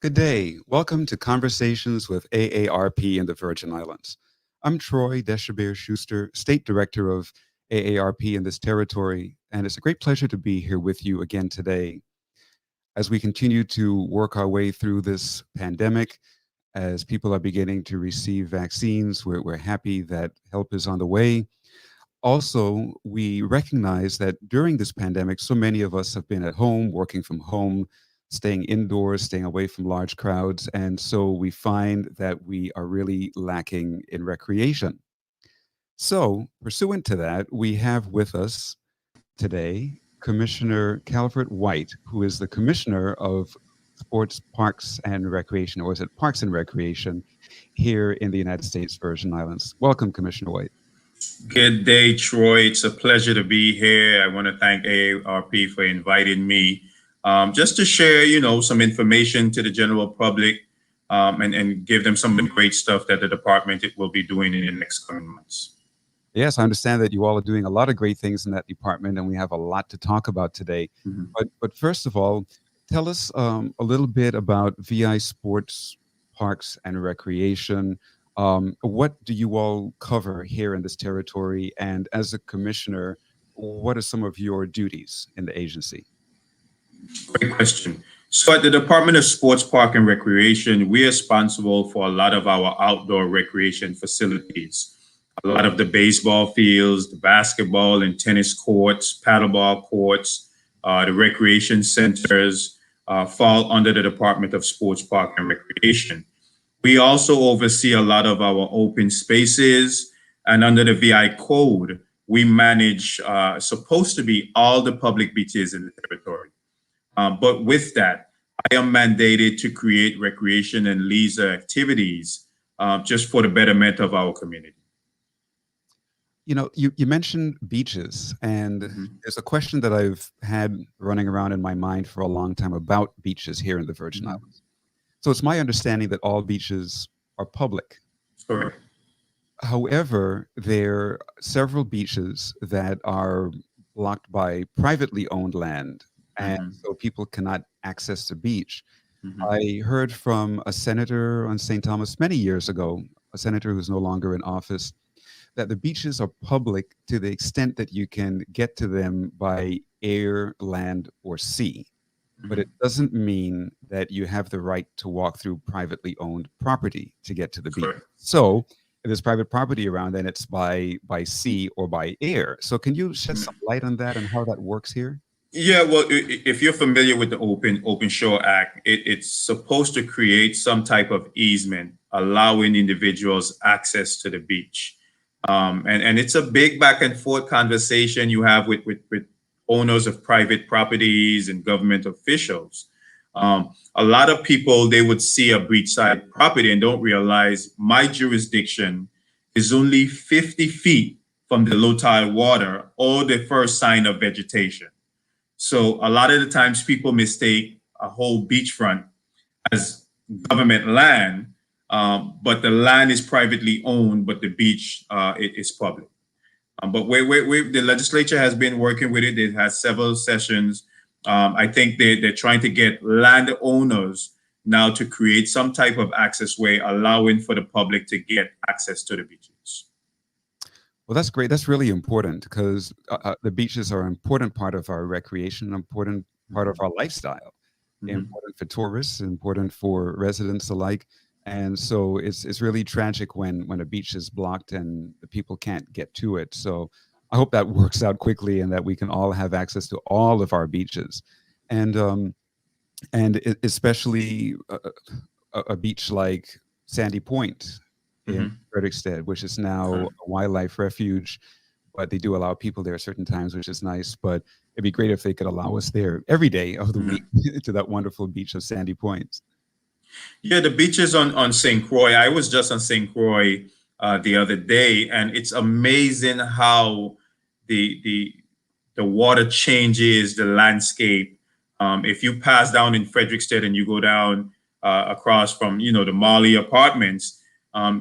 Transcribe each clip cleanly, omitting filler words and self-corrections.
Good day. Welcome to Conversations with AARP in the Virgin Islands. I'm Troy Deshabere-Schuster, State Director of AARP in this territory, and it's a great pleasure to be here with you again today. As we continue to work our way through this pandemic, as people are beginning to receive vaccines, we're happy that help is on the way. Also, we recognize that during this pandemic, so many of us have been at home, working from home, staying indoors, staying away from large crowds. And so we find that we are really lacking in recreation. So, pursuant to that, we have with us today Commissioner Calvert White, who is the Commissioner of Sports, Parks, and Recreation, or is it Parks and Recreation, here in the United States Virgin Islands. Welcome, Commissioner White. Good day, Troy. It's a pleasure to be here. I want to thank AARP for inviting me just to share, some information to the general public and give them some of the great stuff that the department will be doing in the next coming months. Yes, I understand that you all are doing a lot of great things in that department, and we have a lot to talk about today. But first of all, tell us a little bit about VI Sports, Parks, and Recreation. What do you all cover here in this territory? And as a commissioner, what are some of your duties in the agency? Great question. So at the Department of Sports, Park, and Recreation, we are responsible for a lot of our outdoor recreation facilities. A lot of the baseball fields, the basketball and tennis courts, paddleball courts, the recreation centers fall under the Department of Sports, Park, and Recreation. We also oversee a lot of our open spaces, and under the VI code, we manage supposed to be all the public beaches in the territory. But with that, I am mandated to create recreation and leisure activities just for the betterment of our community. You mentioned beaches, and there's a question that I've had running around in my mind for a long time about beaches here in the Virgin Islands. So it's my understanding that all beaches are public. Correct. However, there are several beaches that are blocked by privately owned land, and so people cannot access the beach. I heard from a senator on St. Thomas many years ago, a senator who's no longer in office, that the beaches are public to the extent that you can get to them by air, land, or sea. But it doesn't mean that you have the right to walk through privately owned property to get to the beach. Correct. So if there's private property around, then it's by sea or by air. So can you shed some light on that and how that works here? Yeah, well, if you're familiar with the Open Shore Act, it's supposed to create some type of easement allowing individuals access to the beach. And it's a big back and forth conversation you have with owners of private properties and government officials. A lot of people, they would see a beachside property and don't realize my jurisdiction is only 50 feet from the low tide water or the first sign of vegetation. So a lot of the times people mistake a whole beachfront as government land, but the land is privately owned, but the beach is public. But the legislature has been working with it. It has several sessions. I think they're trying to get landowners now to create some type of access way, allowing for the public to get access to the beaches. Well, that's great. That's really important because the beaches are an important part of our recreation, an important part of our lifestyle, important for tourists, important for residents alike. And so it's really tragic when a beach is blocked and the people can't get to it. So I hope that works out quickly and that we can all have access to all of our beaches. And especially a beach like Sandy Point in Frederickstead, which is now a wildlife refuge, but they do allow people there at certain times, which is nice. But it'd be great if they could allow us there every day of the week to that wonderful beach of Sandy Point. Yeah, the beaches on St. Croix. I was just on St. Croix the other day, and it's amazing how the water changes the landscape. If you pass down in Frederickstead and you go down across from the Marley Apartments,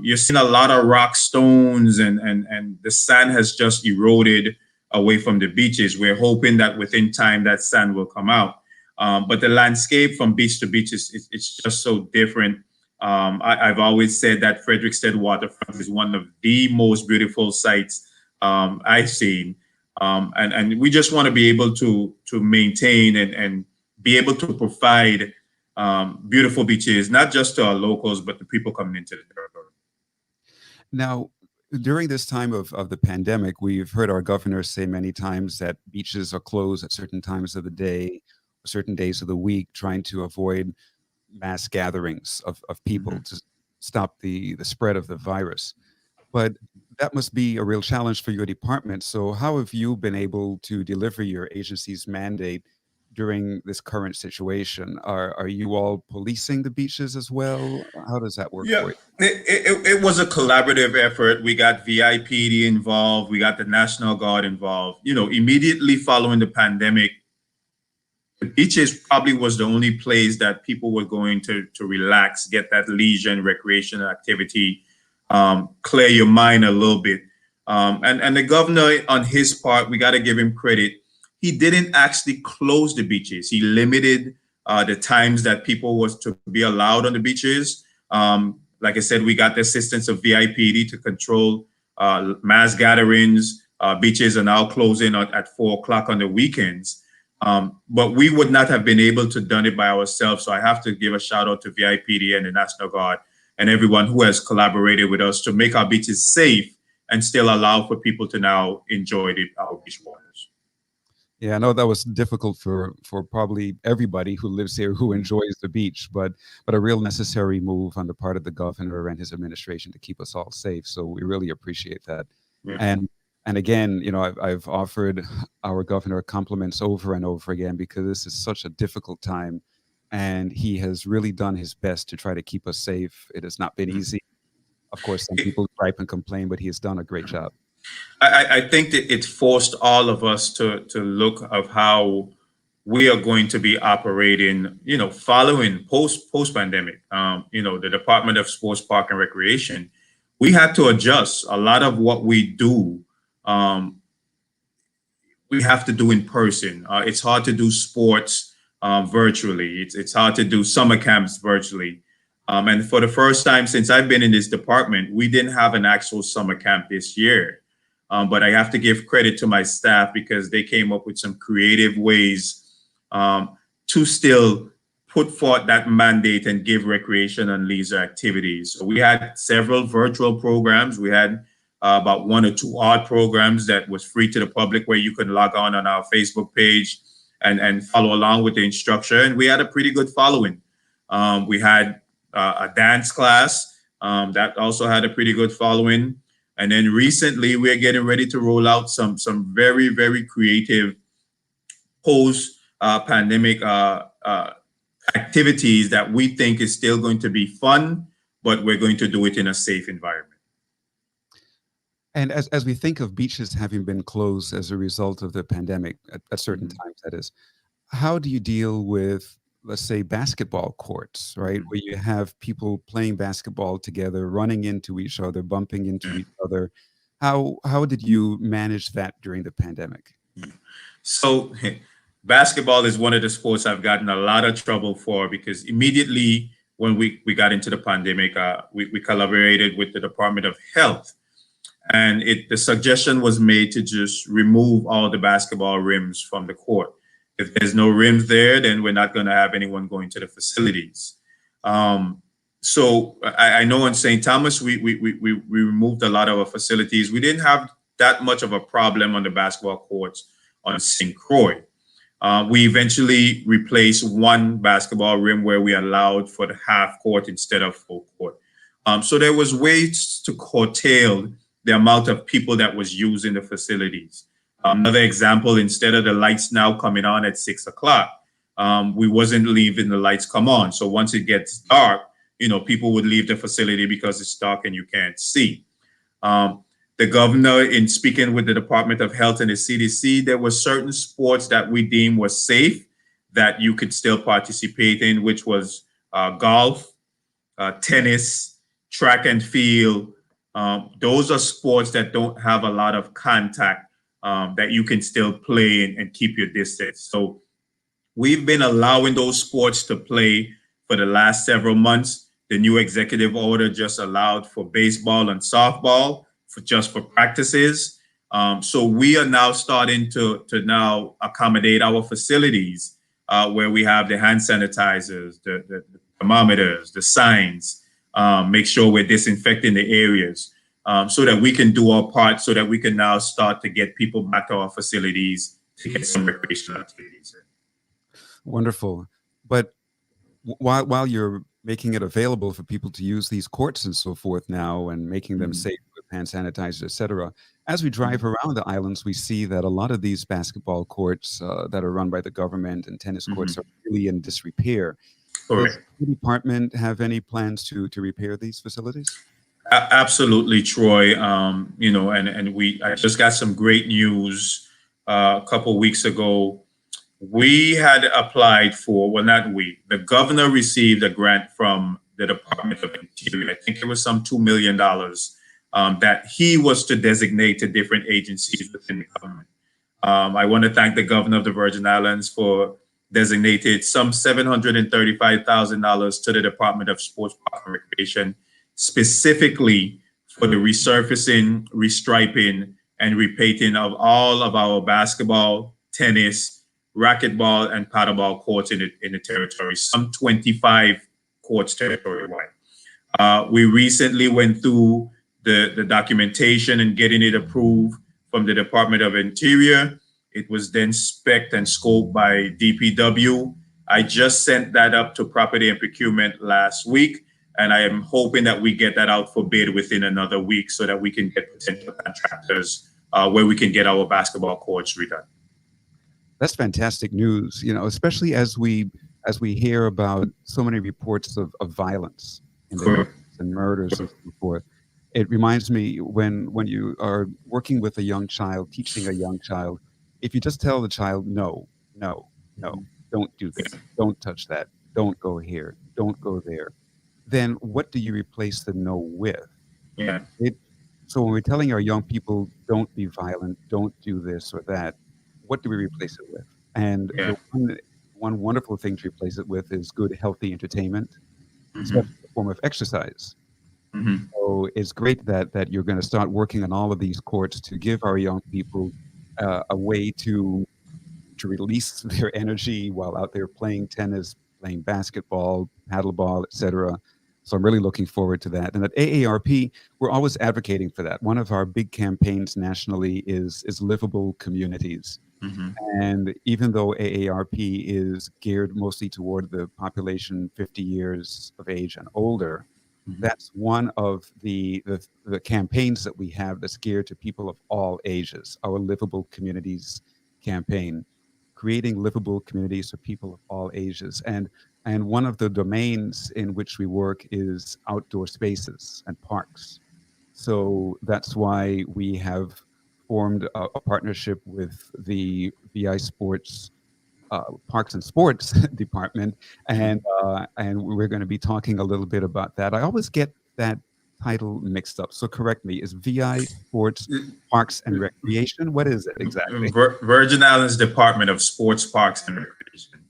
you're seeing a lot of rock stones and the sand has just eroded away from the beaches. We're hoping that within time that sand will come out. But the landscape from beach to beach it's just so different. I've always said that Frederiksted waterfront is one of the most beautiful sites I've seen. And we just want to be able to maintain and be able to provide beautiful beaches, not just to our locals, but the people coming into the territory. Now, during this time of the pandemic, we've heard our governor say many times that beaches are closed at certain times of the day, certain days of the week, trying to avoid mass gatherings of people to stop the spread of the virus. But that must be a real challenge for your department. So how have you been able to deliver your agency's mandate during this current situation? Are you all policing the beaches as well? How does that work Yeah, for you? it was a collaborative effort. We got VIPD involved. We got the National Guard involved. You know, immediately following the pandemic, the beaches probably was the only place that people were going to relax, get that leisure and recreational activity, clear your mind a little bit. And the governor, on his part, we got to give him credit. He didn't actually close the beaches. He limited the times that people was to be allowed on the beaches. Like I said, we got the assistance of VIPD to control mass gatherings. Beaches are now closing at 4 o'clock on the weekends. But we would not have been able to done it by ourselves. So I have to give a shout out to VIPD and the National Guard and everyone who has collaborated with us to make our beaches safe and still allow for people to now enjoy our beach waters. Yeah, I know that was difficult for probably everybody who lives here who enjoys the beach, but a real necessary move on the part of the governor and his administration to keep us all safe. So we really appreciate that. Yeah. And again, you know, I've offered our governor compliments over and over again because this is such a difficult time, and he has really done his best to try to keep us safe. It has not been easy. Of course, some people gripe and complain, but he has done a great job. I think that it forced all of us to look of how we are going to be operating, you know, following post pandemic. You know, the Department of Sports, Park and Recreation, we had to adjust a lot of what we do. We have to do in person. It's hard to do sports virtually. It's hard to do summer camps virtually. And for the first time since I've been in this department, we didn't have an actual summer camp this year. But I have to give credit to my staff because they came up with some creative ways to still put forth that mandate and give recreation and leisure activities. So we had several virtual programs. We had about 1 or 2 art programs that was free to the public where you could log on our Facebook page and follow along with the instructor. And we had a pretty good following. We had a dance class that also had a pretty good following. And then recently, we're getting ready to roll out some very, very creative post-pandemic activities that we think is still going to be fun, but we're going to do it in a safe environment. And as we think of beaches having been closed as a result of the pandemic at certain times, that is, how do you deal with, let's say, basketball courts, right? Where you have people playing basketball together, running into each other, bumping into each other. How did you manage that during the pandemic? So basketball is one of the sports I've gotten a lot of trouble for because immediately when we got into the pandemic, we collaborated with the Department of Health. And the suggestion was made to just remove all the basketball rims from the court. If there's no rims there, then we're not going to have anyone going to the facilities. So I know in St. Thomas, we removed a lot of our facilities. We didn't have that much of a problem on the basketball courts on St. Croix. We eventually replaced one basketball rim where we allowed for the half court instead of full court. So there was ways to curtail the amount of people that was using the facilities. Another example, instead of the lights now coming on at 6 o'clock, we wasn't leaving the lights come on. So once it gets dark, you know, people would leave the facility because it's dark and you can't see. The governor, in speaking with the Department of Health and the CDC, there were certain sports that we deemed was safe that you could still participate in, which was golf, tennis, track and field. Those are sports that don't have a lot of contact that you can still play and keep your distance. So we've been allowing those sports to play for the last several months. The new executive order just allowed for baseball and softball for practices. So we are now starting to now accommodate our facilities where we have the hand sanitizers, the thermometers, the signs, make sure we're disinfecting the areas so that we can do our part, so that we can now start to get people back to our facilities to get some recreational activities. Wonderful. But while you're making it available for people to use these courts and so forth now and making them safe with hand sanitizer, et cetera, as we drive around the islands, we see that a lot of these basketball courts that are run by the government and tennis courts are really in disrepair. Correct. Does the department have any plans to repair these facilities? Absolutely, Troy. You know, and I just got some great news a couple weeks ago. We had applied for, well, not we, the governor received a grant from the Department of Interior. I think it was some $2 million that he was to designate to different agencies within the government. I want to thank the governor of the Virgin Islands for designated some $735,000 to the Department of Sports, Park, and Recreation, specifically for the resurfacing, restriping, and repainting of all of our basketball, tennis, racquetball, and paddleball courts in the territory, some 25 courts territory-wide. We recently went through the documentation and getting it approved from the Department of Interior. It was then spec'd and scoped by DPW. I just sent that up to Property and Procurement last week, and I am hoping that we get that out for bid within another week so that we can get potential contractors where we can get our basketball courts redone. That's fantastic news, you know, especially as we hear about so many reports of violence in the news and murders and so forth. It reminds me when you are working with a young child, teaching a young child, if you just tell the child, no, don't do this, don't touch that, don't go here, don't go there, then what do you replace the no with? Yeah. So when we're telling our young people, don't be violent, don't do this or that, what do we replace it with? And the one wonderful thing to replace it with is good, healthy entertainment, especially in the form of exercise. So it's great that you're going to start working on all of these courts to give our young people a way to release their energy while out there playing tennis, playing basketball, paddleball, etc. So I'm really looking forward to that. And at AARP, we're always advocating for that. One of our big campaigns nationally is livable communities. And even though AARP is geared mostly toward the population 50 years of age and older, that's one of the campaigns that we have that's geared to people of all ages, our Livable Communities campaign, creating livable communities for people of all ages. And one of the domains in which we work is outdoor spaces and parks. So that's why we have formed a partnership with the VI Sports Parks and Sports Department, and we're going to be talking a little bit about that. I always get that title mixed up, so correct me. Is VI Sports Parks and Recreation? What is it exactly? Virgin Islands Department of Sports, Parks, and Recreation.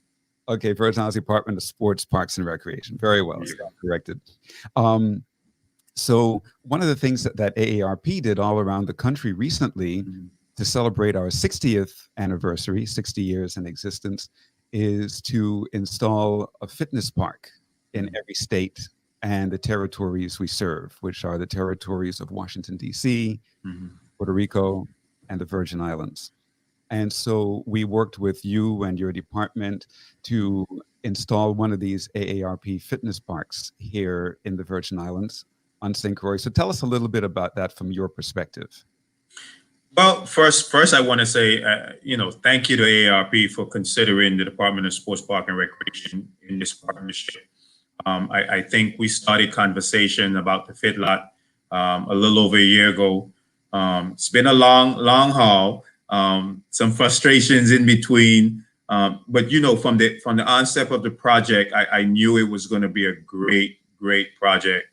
Okay, Virgin Islands Department of Sports, Parks, and Recreation. Very well, corrected. So one of the things that AARP did all around the country recently to celebrate our 60th anniversary, 60 years in existence, is to install a fitness park in every state and the territories we serve, which are the territories of Washington, D.C., Puerto Rico, and the Virgin Islands. And so we worked with you and your department to install one of these AARP fitness parks here in the Virgin Islands on St. Croix. So tell us a little bit about that from your perspective. Well, first, I want to say, thank you to AARP for considering the Department of Sports, Park, and Recreation in this partnership. I think we started conversation about the Fit Lot a little over a year ago. It's been a long haul. Some frustrations in between, but from the onset of the project, I knew it was going to be a great project.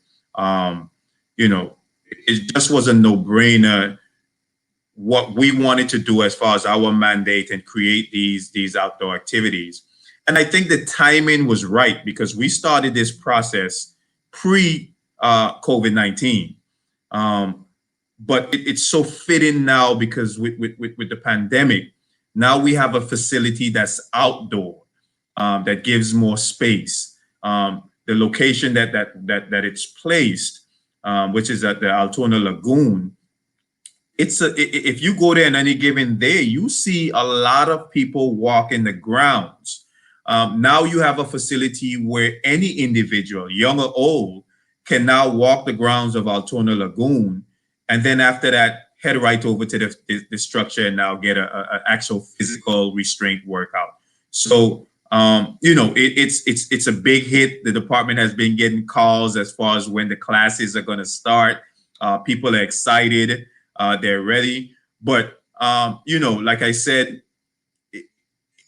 It just was a no-brainer what we wanted to do as far as our mandate and create these outdoor activities. And I think the timing was right because we started this process pre COVID-19. Um, but it's so fitting now because with the pandemic, now we have a facility that's outdoor, that gives more space. The location that it's placed, which is at the Altona Lagoon, if you go there on any given day, you see a lot of people walking the grounds. Now you have a facility where any individual, young or old, can now walk the grounds of Altona Lagoon, and then after that, head right over to the structure and now get a actual physical restraint workout. So it's a big hit. The department has been getting calls as far as when the classes are going to start. People are excited. They're ready. But, like I said,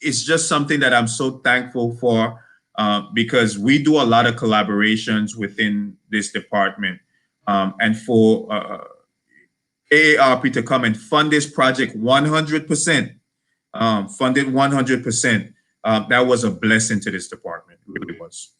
it's just something that I'm so thankful for because we do a lot of collaborations within this department. And for AARP to come and fund this project 100%, funded 100%, that was a blessing to this department. It really was.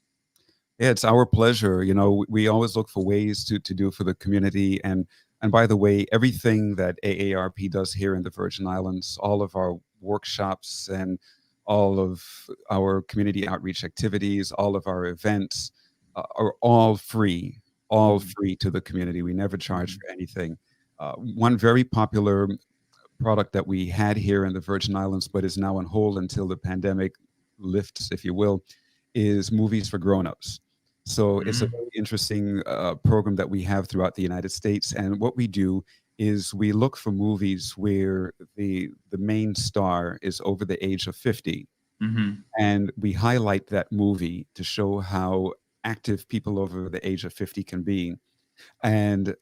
Yeah, it's our pleasure. We always look for ways to do for the community. And by the way, everything that AARP does here in the Virgin Islands, all of our workshops and all of our community outreach activities, all of our events are all free to the community. We never charge for anything. One very popular product that we had here in the Virgin Islands, but is now on hold until the pandemic lifts, if you will, is movies for grown-ups. So it's a very interesting program that we have throughout the United States. And what we do is we look for movies where the main star is over the age of 50. And we highlight that movie to show how active people over the age of 50 can be. And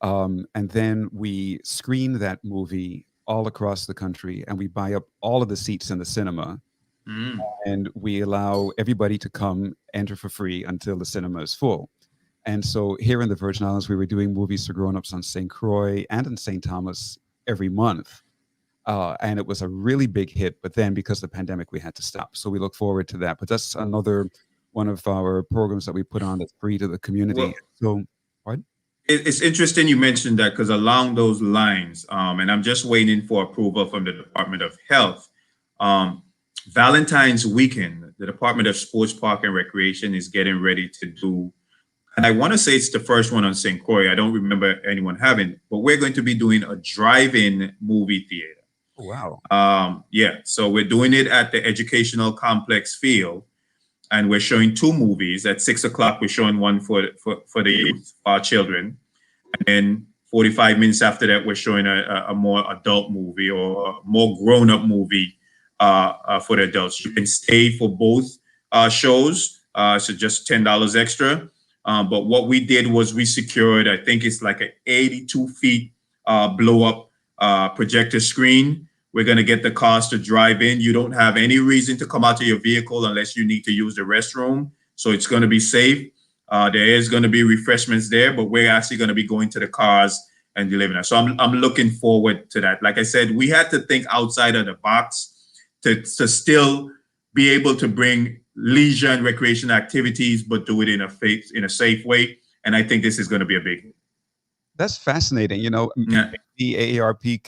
then we screen that movie all across the country, and we buy up all of the seats in the cinema. And we allow everybody to come enter for free until the cinema is full. And so here in the Virgin Islands, we were doing movies for grown-ups on St. Croix and in St. Thomas every month. And it was a really big hit, but then because of the pandemic, we had to stop. So we look forward to that. But that's another one of our programs that we put on that's free to the community. Well, so what? It's interesting you mentioned that because along those lines, and I'm just waiting for approval from the Department of Health, Valentine's weekend, the Department of Sports, Park, and Recreation is getting ready to do, and I want to say it's the first one on St. Croix. I don't remember anyone having, but we're going to be doing a drive-in movie theater. Oh, wow. Yeah, so we're doing it at the Educational Complex Field, and we're showing two movies. At 6 o'clock, we're showing one for the youth, our children, and then 45 minutes after that, we're showing a more adult movie or a more grown-up movie for the adults. You can stay for both shows, so just $10 extra. But what we did was we secured, I think it's like an 82 feet blow-up projector screen. We're going to get the cars to drive in. You don't have any reason to come out of your vehicle unless you need to use the restroom. So it's going to be safe. There is going to be refreshments there, but we're actually going to be going to the cars and delivering that. So I'm looking forward to that. Like I said, we had to think outside of the box to still be able to bring leisure and recreation activities, but do it in a safe way. And I think this is going to be a big. That's fascinating. Yeah. The AARP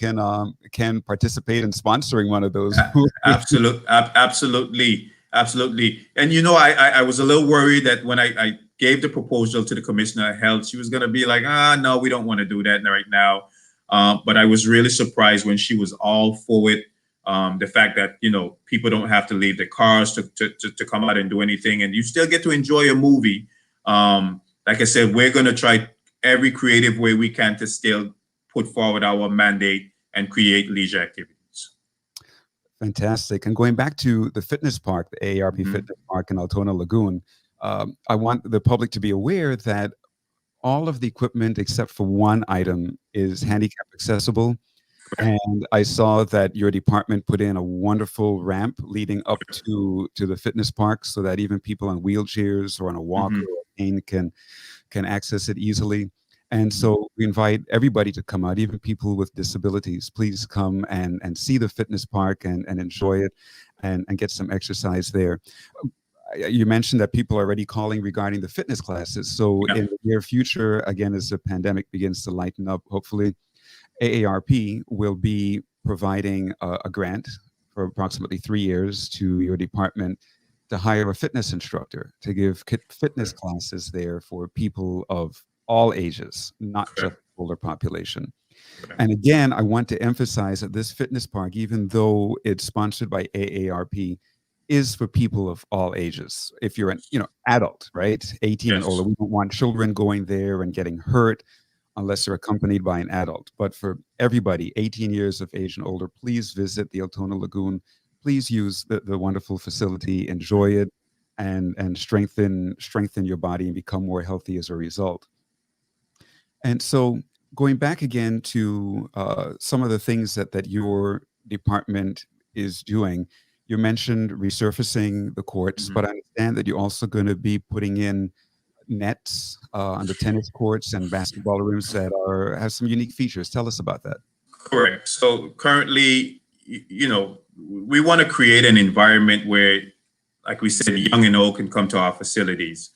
can participate in sponsoring one of those. Absolutely. And I was a little worried that when I gave the proposal to the Commissioner of Health, she was going to be like, no, we don't want to do that right now. But I was really surprised when she was all for it. The fact that people don't have to leave their cars to come out and do anything, and you still get to enjoy a movie. Like I said, we're going to try every creative way we can to still put forward our mandate and create leisure activities. Fantastic. And going back to the fitness park, the AARP Fitness Park in Altona Lagoon, I want the public to be aware that all of the equipment except for one item is handicap accessible. And I saw that your department put in a wonderful ramp leading up to the fitness park so that even people on wheelchairs or on a walker or a cane can access it easily. And so we invite everybody to come out, even people with disabilities. Please come and see the fitness park and enjoy it. and get some exercise there. You mentioned that people are already calling regarding the fitness classes. So Yeah. in the near future, again, as the pandemic begins to lighten up, hopefully AARP will be providing a grant for approximately 3 years to your department to hire a fitness instructor to give fitness classes there for people of all ages, not just Correct. the older population. Correct. And again, I want to emphasize that this fitness park, even though it's sponsored by AARP, is for people of all ages. If you're an adult, right, 18 and older, Yes. we don't want children going there and getting hurt unless they're accompanied by an adult. But for everybody, 18 years of age and older, please visit the Altona Lagoon. Please use the wonderful facility, enjoy it, and strengthen your body and become more healthy as a result. And so, going back again to some of the things that your department is doing, you mentioned resurfacing the courts, Mhm. but I understand that you're also going to be putting in nets on the tennis courts and basketball rims that have some unique features. Tell us about that. Correct. So currently, we want to create an environment where, like we said, young and old can come to our facilities.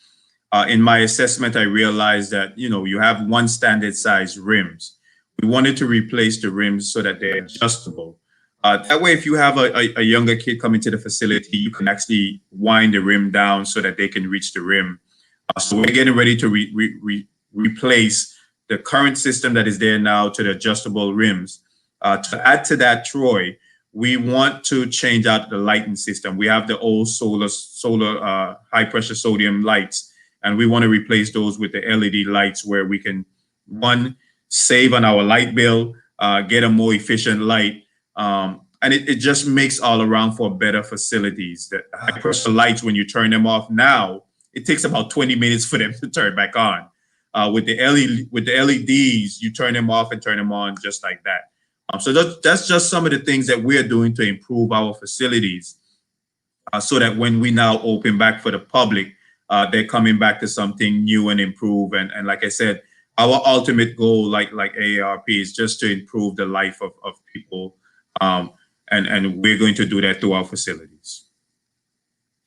In my assessment, I realized that, you have one standard size rims. We wanted to replace the rims so that they're adjustable. That way, if you have a younger kid coming to the facility, you can actually wind the rim down so that they can reach the rim. So we're getting ready to replace the current system that is there now to the adjustable rims. To add to that, Troy, we want to change out the lighting system. We have the old solar high pressure sodium lights, and we want to replace those with the LED lights where we can, one, save on our light bill, get a more efficient light. And it just makes all around for better facilities. The high pressure lights, when you turn them off now, it takes about 20 minutes for them to turn back on. With the LEDs, you turn them off and turn them on just like that. So that's just some of the things that we're doing to improve our facilities, so that when we now open back for the public, they're coming back to something new and improve. And like I said, our ultimate goal, like AARP, is just to improve the life of people. And we're going to do that through our facilities.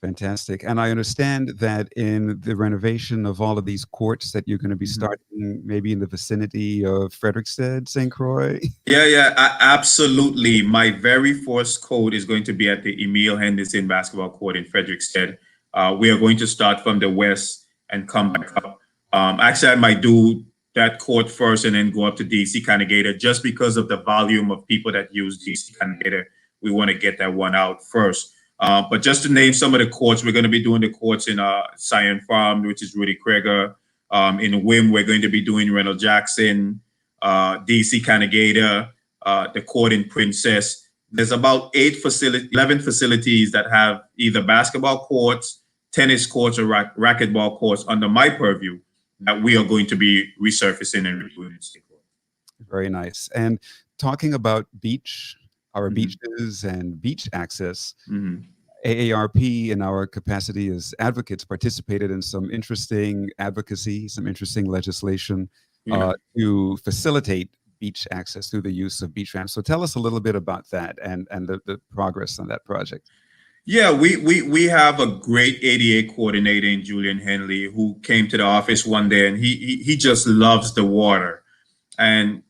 Fantastic. And I understand that in the renovation of all of these courts that you're going to be starting maybe in the vicinity of Frederiksted, St. Croix. Yeah, absolutely. My very first court is going to be at the Emil Henderson basketball court in Frederiksted. We are going to start from the west and come back up. Actually, I might do that court first and then go up to DC Cannegator, just because of the volume of people that use DC Cannegator. We want to get that one out first. But just to name some of the courts, we're going to be doing the courts in Scion Farm, which is Rudy Krieger. In WIM, we're going to be doing Reynold Jackson, DC Cannegator, the court in Princess. There's about 11 facilities that have either basketball courts, tennis courts, or racquetball courts under my purview that we are going to be resurfacing and redoing. Very nice. And talking about our beaches and beach access, AARP, in our capacity as advocates, participated in some interesting advocacy, some interesting legislation to facilitate beach access through the use of beach ramps. So tell us a little bit about that and the progress on that project. Yeah, we have a great ADA coordinator in Julian Henley, who came to the office one day, and he just loves the water. And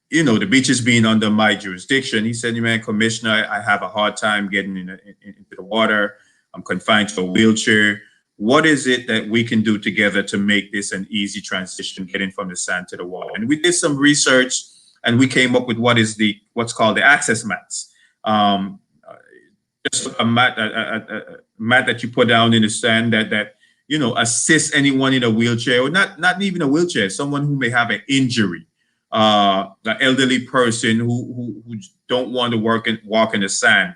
the beaches being under my jurisdiction, he said, "Man, Commissioner, I have a hard time getting into the water. I'm confined to a wheelchair. What is it that we can do together to make this an easy transition, getting from the sand to the water?" And we did some research, and we came up with what's called the access mats. Just a mat that you put down in the sand that assists anyone in a wheelchair, or not even a wheelchair, someone who may have an injury. The elderly person who don't want to walk in the sand.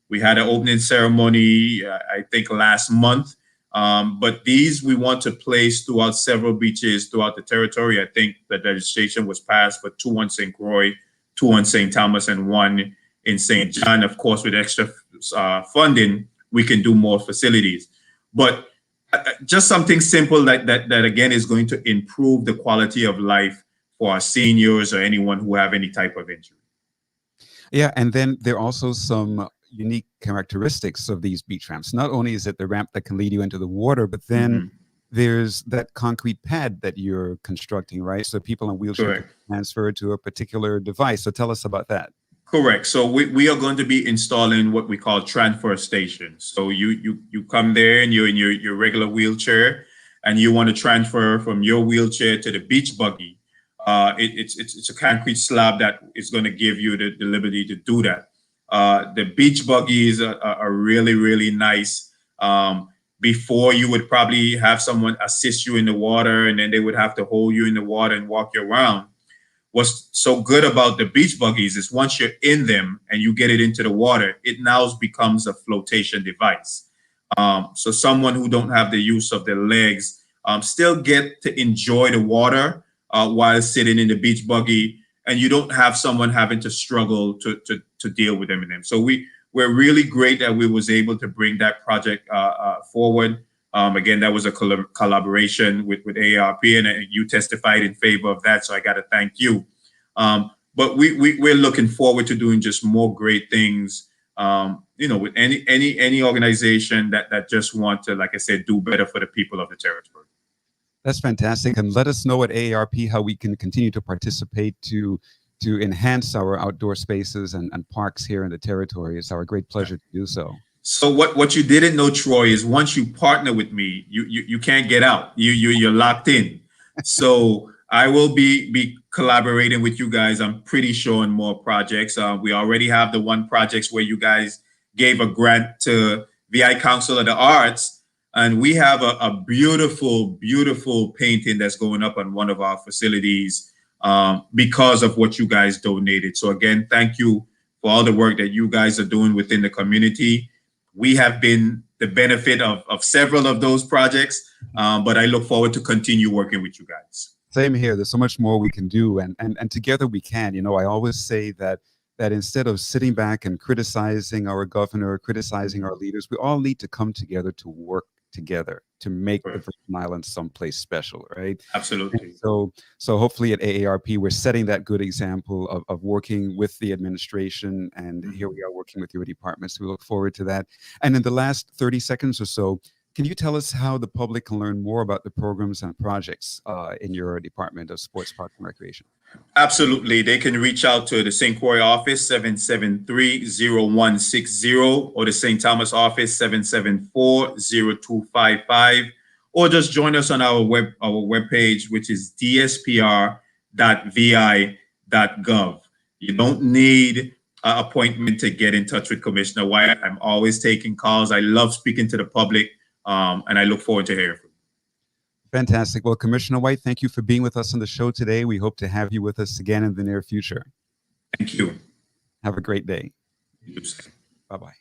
We had an opening ceremony, I think last month. But these we want to place throughout several beaches throughout the territory. I think the legislation was passed for 2 on St. Croix, 2 on St. Thomas, and 1 in St. John. Of course, with extra funding, we can do more facilities. But just something simple that again is going to improve the quality of life for our seniors or anyone who have any type of injury. Yeah, and then there are also some unique characteristics of these beach ramps. Not only is it the ramp that can lead you into the water, but then there's that concrete pad that you're constructing, right? So people in wheelchairs can transfer to a particular device. So tell us about that. Correct. So we are going to be installing what we call transfer stations. So you come there and you're in your regular wheelchair and you want to transfer from your wheelchair to the beach buggy. It's a concrete slab that is going to give you the liberty to do that. The beach buggies are really, really nice. Before you would probably have someone assist you in the water, and then they would have to hold you in the water and walk you around. What's so good about the beach buggies is once you're in them and you get it into the water, it now becomes a flotation device. So someone who don't have the use of their legs still get to enjoy the water while sitting in the beach buggy, and you don't have someone having to struggle to deal with them in them. So we're really great that we was able to bring that project forward. Again, that was a collaboration with AARP, and you testified in favor of that, so I got to thank you. But we're looking forward to doing just more great things, with any organization that just want to, like I said, do better for the people of the territory. That's fantastic. And let us know at AARP how we can continue to participate to enhance our outdoor spaces and parks here in the territory. It's our great pleasure to do so. So what you didn't know, Troy, is once you partner with me, you can't get out. You're locked in. So I will be collaborating with you guys. I'm pretty sure on more projects. We already have the one projects where you guys gave a grant to VI Council of the Arts, and we have a beautiful, beautiful painting that's going up on one of our facilities because of what you guys donated. So again, thank you for all the work that you guys are doing within the community. We have been the benefit of several of those projects, but I look forward to continue working with you guys. Same here. There's so much more we can do, and together we can. I always say that instead of sitting back and criticizing our governor, criticizing our leaders, we all need to come together to work together to make the Virgin Islands someplace special, right? Absolutely. And so hopefully at AARP, we're setting that good example of working with the administration, and here we are working with your department. So we look forward to that. And in the last 30 seconds or so, can you tell us how the public can learn more about the programs and projects in your Department of Sports, Park, and Recreation? Absolutely. They can reach out to the St. Croix office, 773-0160, or the St. Thomas office, 774-0255, or just join us on our webpage, which is dspr.vi.gov. You don't need an appointment to get in touch with Commissioner White. I'm always taking calls. I love speaking to the public, and I look forward to hearing from you. Fantastic. Well, Commissioner White, thank you for being with us on the show today. We hope to have you with us again in the near future. Thank you. Have a great day. You too. Bye-bye.